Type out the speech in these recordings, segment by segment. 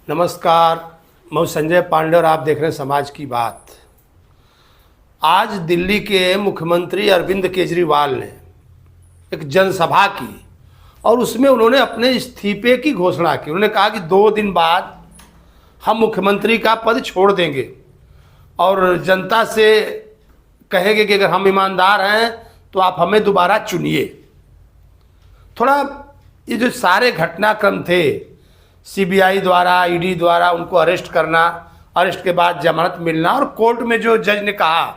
नमस्कार, मैं संजय पांडे और आप देख रहे हैं समाज की बात। आज दिल्ली के मुख्यमंत्री अरविंद केजरीवाल ने एक जनसभा की और उसमें उन्होंने अपने इस्तीफे की घोषणा की। उन्होंने कहा कि 2 दिन बाद हम मुख्यमंत्री का पद छोड़ देंगे और जनता से कहेंगे कि अगर हम ईमानदार हैं तो आप हमें दोबारा चुनिए। थोड़ा ये जो सारे घटनाक्रम थे, सीबीआई द्वारा, ईडी द्वारा उनको अरेस्ट करना, अरेस्ट के बाद जमानत मिलना और कोर्ट में जो जज ने कहा,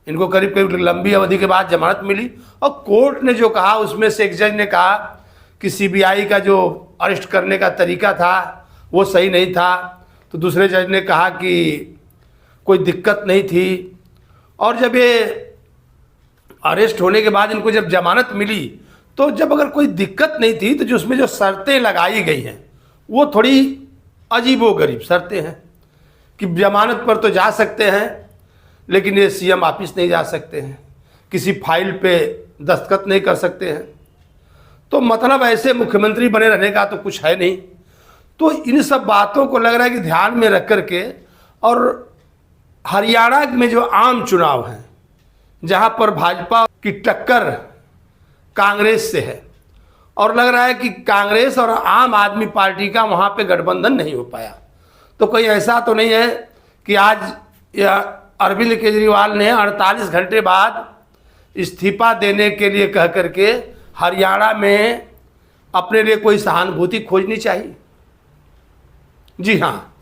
इनको करीब करीब लंबी अवधि के बाद जमानत मिली और कोर्ट ने जो कहा उसमें से एक जज ने कहा कि सीबीआई का जो अरेस्ट करने का तरीका था वो सही नहीं था, तो दूसरे जज ने कहा कि कोई दिक्कत नहीं थी। और जब ये अरेस्ट होने के बाद इनको जब जमानत मिली तो जब अगर कोई दिक्कत नहीं थी तो जो उसमें जो शर्तें लगाई गई हैं वो थोड़ी अजीबोगरीब शर्तें हैं कि जमानत पर तो जा सकते हैं लेकिन ये सीएम ऑफिस नहीं जा सकते हैं, किसी फाइल पे दस्तखत नहीं कर सकते हैं, तो मतलब ऐसे मुख्यमंत्री बने रहने का तो कुछ है नहीं। तो इन सब बातों को लग रहा है कि ध्यान में रख करके, और हरियाणा में जो आम चुनाव हैं जहाँ पर भाजपा की टक्कर कांग्रेस से है और लग रहा है कि कांग्रेस और आम आदमी पार्टी का वहाँ पे गठबंधन नहीं हो पाया, तो कोई ऐसा तो नहीं है कि आज अरविंद केजरीवाल ने 48 घंटे बाद इस्तीफा देने के लिए कह करके हरियाणा में अपने लिए कोई सहानुभूति खोजनी चाहिए। जी हाँ,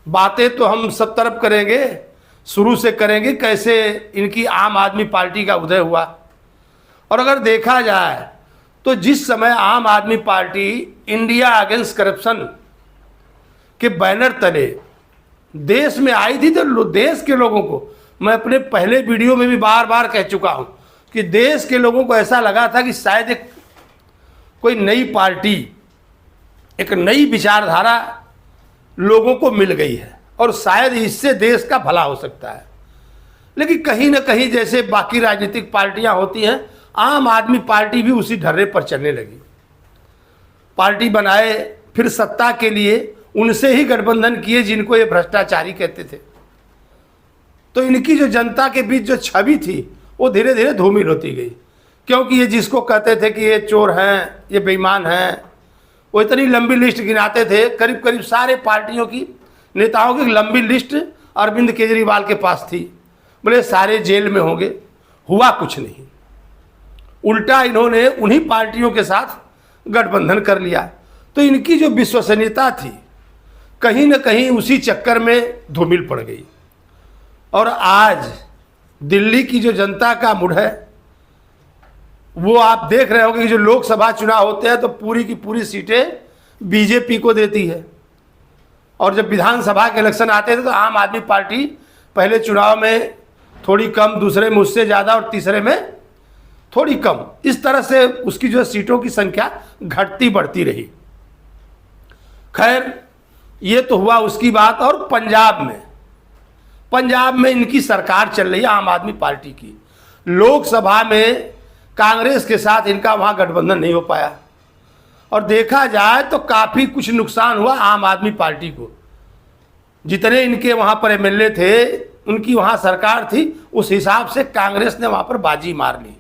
बातें तो हम सब तरफ करेंगे, शुरू से करेंगे कैसे इनकी आम आदमी पार्टी का उदय हुआ। और अगर देखा जाए तो जिस समय आम आदमी पार्टी इंडिया अगेंस्ट करप्शन के बैनर तले देश में आई थी तो देश के लोगों को, मैं अपने पहले वीडियो में भी बार बार कह चुका हूं कि देश के लोगों को ऐसा लगा था कि शायद एक कोई नई पार्टी, एक नई विचारधारा लोगों को मिल गई है और शायद इससे देश का भला हो सकता है। लेकिन कहीं ना कहीं जैसे बाकी राजनीतिक पार्टियां होती हैं, आम आदमी पार्टी भी उसी ढर्रे पर चलने लगी। पार्टी बनाए, फिर सत्ता के लिए उनसे ही गठबंधन किए जिनको ये भ्रष्टाचारी कहते थे। तो इनकी जो जनता के बीच जो छवि थी वो धीरे धीरे धूमिल होती गई, क्योंकि ये जिसको कहते थे कि ये चोर हैं, ये बेईमान हैं, वो इतनी लंबी लिस्ट गिनाते थे। करीब करीब सारे पार्टियों की नेताओं की लंबी लिस्ट अरविंद केजरीवाल के पास थी। बोले सारे जेल में होंगे, हुआ कुछ नहीं। उल्टा इन्होंने उन्हीं पार्टियों के साथ गठबंधन कर लिया। तो इनकी जो विश्वसनीयता थी कहीं न कहीं उसी चक्कर में धूमिल पड़ गई। और आज दिल्ली की जो जनता का मूड है वो आप देख रहे होंगे कि जो लोकसभा चुनाव होते हैं तो पूरी की पूरी सीटें बीजेपी को देती है, और जब विधानसभा के इलेक्शन आते थे तो आम आदमी पार्टी पहले चुनाव में थोड़ी कम, दूसरे में उससे ज़्यादा और तीसरे में थोड़ी कम, इस तरह से उसकी जो सीटों की संख्या घटती बढ़ती रही। खैर ये तो हुआ उसकी बात। और पंजाब में इनकी सरकार चल रही है आम आदमी पार्टी की। लोकसभा में कांग्रेस के साथ इनका वहाँ गठबंधन नहीं हो पाया और देखा जाए तो काफ़ी कुछ नुकसान हुआ आम आदमी पार्टी को। जितने इनके वहाँ पर एमएलए थे, उनकी वहाँ सरकार थी, उस हिसाब से कांग्रेस ने वहाँ पर बाजी मार ली।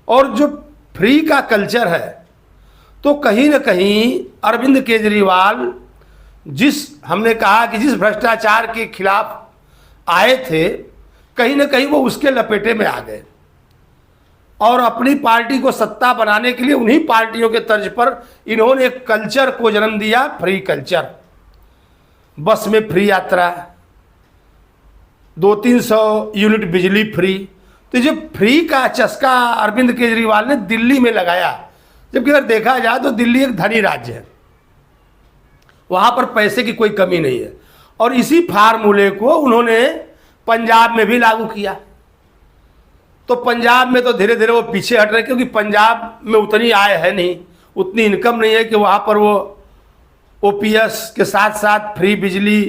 और जो फ्री का कल्चर है तो कहीं ना कहीं अरविंद केजरीवाल, हमने कहा कि जिस भ्रष्टाचार के खिलाफ आए थे, कहीं ना कहीं वो उसके लपेटे में आ गए और अपनी पार्टी को सत्ता बनाने के लिए उन्हीं पार्टियों के तर्ज पर इन्होंने एक कल्चर को जन्म दिया, फ्री कल्चर। बस में फ्री यात्रा, 200-300 यूनिट बिजली फ्री। तो जो फ्री का चस्का अरविंद केजरीवाल ने दिल्ली में लगाया, जबकि अगर देखा जाए तो दिल्ली एक धनी राज्य है, वहाँ पर पैसे की कोई कमी नहीं है। और इसी फार्मूले को उन्होंने पंजाब में भी लागू किया। तो पंजाब में तो धीरे धीरे वो पीछे हट रहे, क्योंकि पंजाब में उतनी आय है नहीं, उतनी इनकम नहीं है कि वहाँ पर वो ओपीएस के साथ साथ फ्री बिजली,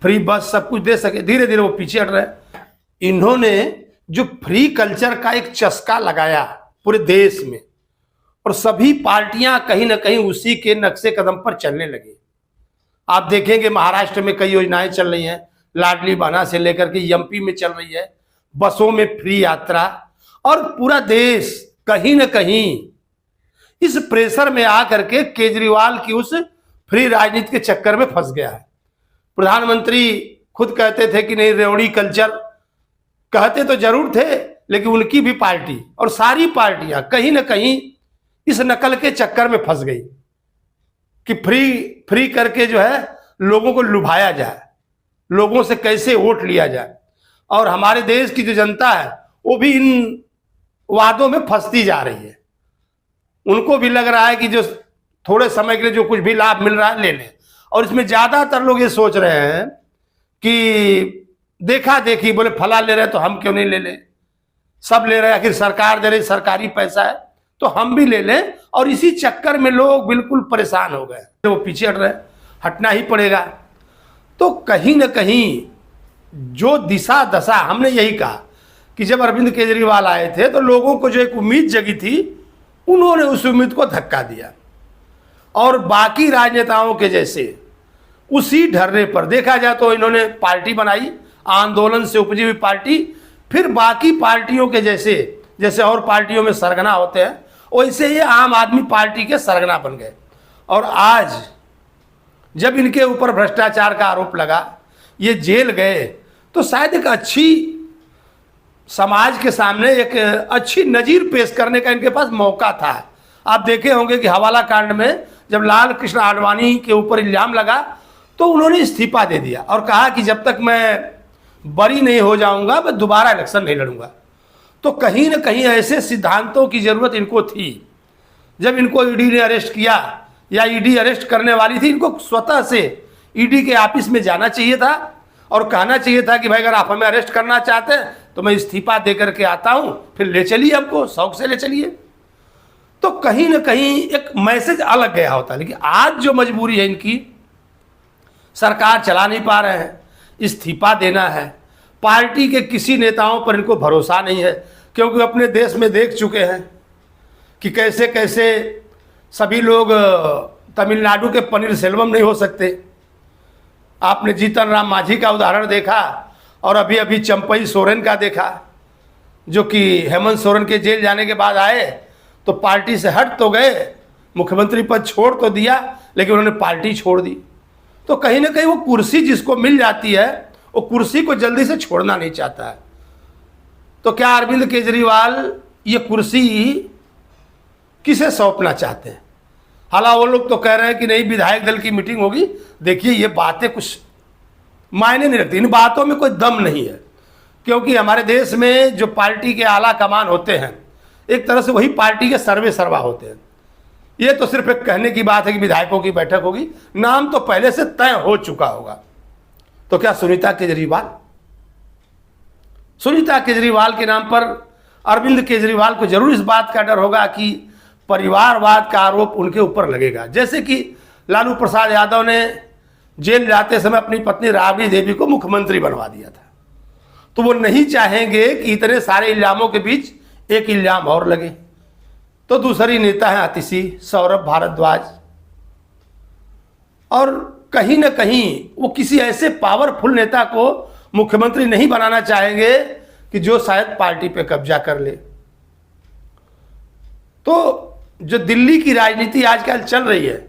फ्री बस सब कुछ दे सके। धीरे धीरे वो पीछे हट रहे हैं। इन्होंने जो फ्री कल्चर का एक चस्का लगाया पूरे देश में, और सभी पार्टियां कहीं ना कहीं उसी के नक्शे कदम पर चलने लगी। आप देखेंगे महाराष्ट्र में कई योजनाएं चल रही हैं, लाडली बहना से लेकर के एमपी में चल रही है, बसों में फ्री यात्रा, और पूरा देश कहीं ना कहीं इस प्रेशर में आकर के केजरीवाल की उस फ्री राजनीति के चक्कर में फंस गया है। प्रधानमंत्री खुद कहते थे कि नहीं, रेवड़ी कल्चर कहते तो जरूर थे, लेकिन उनकी भी पार्टी और सारी पार्टियां कहीं ना कहीं इस नकल के चक्कर में फंस गई कि फ्री करके जो है लोगों को लुभाया जाए, लोगों से कैसे वोट लिया जाए। और हमारे देश की जो जनता है वो भी इन वादों में फंसती जा रही है। उनको भी लग रहा है कि जो थोड़े समय के लिए जो कुछ भी लाभ मिल रहा है ले लें। और इसमें ज्यादातर लोग ये सोच रहे हैं कि देखा देखी, बोले फला ले रहे तो हम क्यों नहीं ले लें, सब ले रहे हैं, आखिर सरकार दे रही, सरकारी पैसा है तो हम भी ले लें। और इसी चक्कर में लोग बिल्कुल परेशान हो गए, वो पीछे हट रहे, हटना ही पड़ेगा। तो कहीं ना कहीं जो दिशा दशा, हमने यही कहा कि जब अरविंद केजरीवाल आए थे तो लोगों को जो एक उम्मीद जगी थी, उन्होंने उस उम्मीद को धक्का दिया। और बाकी राजनेताओं के जैसे उसी ढर्रे पर देखा जाए तो इन्होंने पार्टी बनाई, आंदोलन से उपजी हुई पार्टी, फिर बाकी पार्टियों के जैसे जैसे और पार्टियों में सरगना होते हैं वैसे ये आम आदमी पार्टी के सरगना बन गए। और आज जब इनके ऊपर भ्रष्टाचार का आरोप लगा, ये जेल गए, तो शायद एक अच्छी समाज के सामने एक अच्छी नजीर पेश करने का इनके पास मौका था। आप देखे होंगे कि हवाला कांड में जब लाल कृष्ण आडवाणी के ऊपर इल्जाम लगा तो उन्होंने इस्तीफा दे दिया और कहा कि जब तक मैं बरी नहीं हो जाऊंगा मैं दोबारा इलेक्शन नहीं लड़ूंगा। तो कहीं ना कहीं ऐसे सिद्धांतों की जरूरत इनको थी। जब इनको ईडी ने अरेस्ट किया या ईडी अरेस्ट करने वाली थी, इनको स्वतः से ईडी के ऑफिस में जाना चाहिए था और कहना चाहिए था कि भाई अगर आप हमें अरेस्ट करना चाहते हैं तो मैं इस्तीफा दे करके आता हूं, फिर ले चलिए, हमको शौक से ले चलिए। तो कहीं ना कहीं एक मैसेज अलग गया होता। लेकिन आज जो मजबूरी है इनकी, सरकार चला नहीं पा रहे हैं, इस्तीफा देना है, पार्टी के किसी नेताओं पर इनको भरोसा नहीं है, क्योंकि अपने देश में देख चुके हैं कि कैसे कैसे सभी लोग तमिलनाडु के पनीर सेल्वम नहीं हो सकते। आपने जीतन राम मांझी का उदाहरण देखा और अभी अभी चंपई सोरेन का देखा, जो कि हेमंत सोरेन के जेल जाने के बाद आए तो पार्टी से हट तो गए, मुख्यमंत्री पद छोड़ तो दिया, लेकिन उन्होंने पार्टी छोड़ दी। तो कहीं ना कहीं वो कुर्सी जिसको मिल जाती है वो कुर्सी को जल्दी से छोड़ना नहीं चाहता है। तो क्या अरविंद केजरीवाल ये कुर्सी किसे सौंपना चाहते हैं? हालांकि वो लोग तो कह रहे हैं कि नहीं, विधायक दल की मीटिंग होगी। देखिए ये बातें कुछ मायने नहीं रखती, इन बातों में कोई दम नहीं है, क्योंकि हमारे देश में जो पार्टी के आला कमान होते हैं एक तरह से वही पार्टी के सर्वे सर्वा होते हैं। ये तो सिर्फ एक कहने की बात है कि विधायकों की बैठक होगी, नाम तो पहले से तय हो चुका होगा। तो क्या सुनीता केजरीवाल के नाम पर अरविंद केजरीवाल को जरूर इस बात का डर होगा कि परिवारवाद का आरोप उनके ऊपर लगेगा। जैसे कि लालू प्रसाद यादव ने जेल जाते समय अपनी पत्नी राबड़ी देवी को मुख्यमंत्री बनवा दिया था, तो वो नहीं चाहेंगे कि इतने सारे इल्जामों के बीच एक इल्जाम और लगे। तो दूसरी नेता है आतिशी सौरभ भारद्वाज, और कहीं ना कहीं वो किसी ऐसे पावरफुल नेता को मुख्यमंत्री नहीं बनाना चाहेंगे कि जो शायद पार्टी पे कब्जा कर ले। तो जो दिल्ली की राजनीति आजकल चल रही है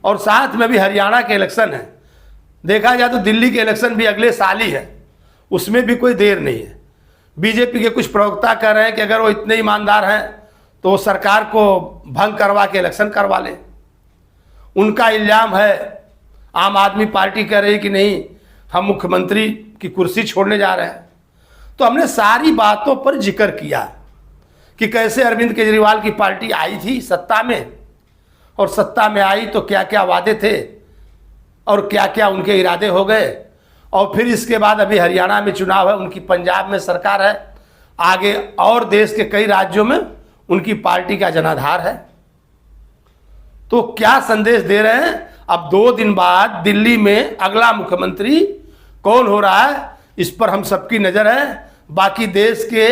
और साथ में भी हरियाणा के इलेक्शन है, देखा जाए तो दिल्ली के इलेक्शन भी अगले साल ही है, उसमें भी कोई देर नहीं है। बीजेपी के कुछ प्रवक्ता कह रहे हैं कि अगर वो इतने ईमानदार हैं तो वो सरकार को भंग करवा के इलेक्शन करवा लें। उनका इल्जाम है, आम आदमी पार्टी कह रही कि नहीं, हम मुख्यमंत्री की कुर्सी छोड़ने जा रहे हैं। तो हमने सारी बातों पर जिक्र किया कि कैसे अरविंद केजरीवाल की पार्टी आई थी सत्ता में, और सत्ता में आई तो क्या क्या वादे थे और क्या क्या उनके इरादे हो गए। और फिर इसके बाद अभी हरियाणा में चुनाव है, उनकी पंजाब में सरकार है, आगे और देश के कई राज्यों में उनकी पार्टी का जनाधार है। तो क्या संदेश दे रहे हैं? अब 2 दिन बाद दिल्ली में अगला मुख्यमंत्री कौन हो रहा है, इस पर हम सबकी नज़र है। बाकी देश के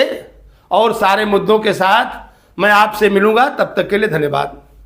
और सारे मुद्दों के साथ मैं आपसे मिलूंगा, तब तक के लिए धन्यवाद।